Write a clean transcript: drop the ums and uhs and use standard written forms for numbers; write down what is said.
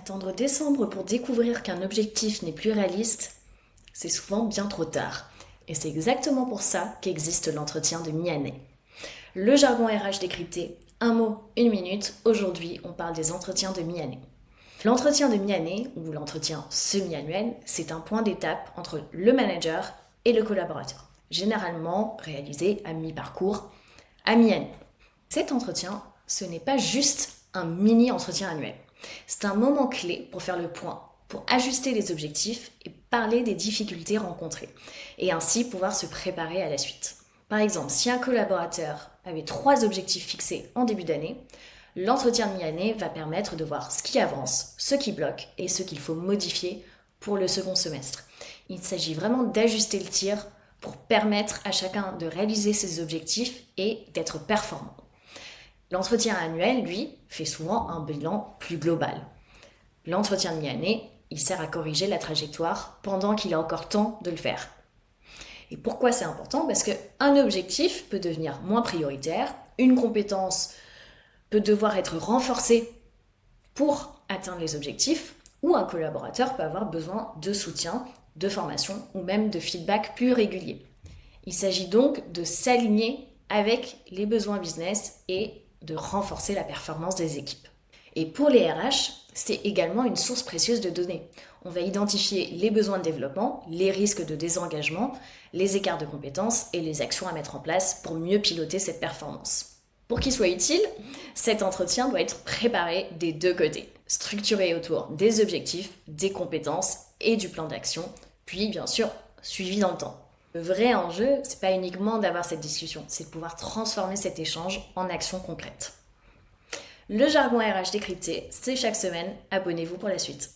Attendre décembre pour découvrir qu'un objectif n'est plus réaliste, c'est souvent bien trop tard. Et c'est exactement pour ça qu'existe l'entretien de mi-année. Le jargon RH décrypté, un mot, une minute. Aujourd'hui, on parle des entretiens de mi-année. L'entretien de mi-année, ou l'entretien semi-annuel, c'est un point d'étape entre le manager et le collaborateur, généralement réalisé à mi-parcours, à mi-année. Cet entretien, ce n'est pas juste un mini-entretien annuel. C'est un moment clé pour faire le point, pour ajuster les objectifs et parler des difficultés rencontrées, et ainsi pouvoir se préparer à la suite. Par exemple, si un collaborateur avait 3 objectifs fixés en début d'année, l'entretien de mi-année va permettre de voir ce qui avance, ce qui bloque et ce qu'il faut modifier pour le second semestre. Il s'agit vraiment d'ajuster le tir pour permettre à chacun de réaliser ses objectifs et d'être performant. L'entretien annuel, lui, fait souvent un bilan plus global. L'entretien de mi-année, il sert à corriger la trajectoire pendant qu'il a encore temps de le faire. Et pourquoi c'est important? Parce qu'un objectif peut devenir moins prioritaire, une compétence peut devoir être renforcée pour atteindre les objectifs, ou un collaborateur peut avoir besoin de soutien, de formation ou même de feedback plus régulier. Il s'agit donc de s'aligner avec les besoins business et de renforcer la performance des équipes. Et pour les RH, c'est également une source précieuse de données. On va identifier les besoins de développement, les risques de désengagement, les écarts de compétences et les actions à mettre en place pour mieux piloter cette performance. Pour qu'il soit utile, cet entretien doit être préparé des deux côtés, structuré autour des objectifs, des compétences et du plan d'action, puis bien sûr suivi dans le temps. Le vrai enjeu, c'est pas uniquement d'avoir cette discussion, c'est de pouvoir transformer cet échange en actions concrètes. Le jargon RH décrypté, c'est chaque semaine, abonnez-vous pour la suite.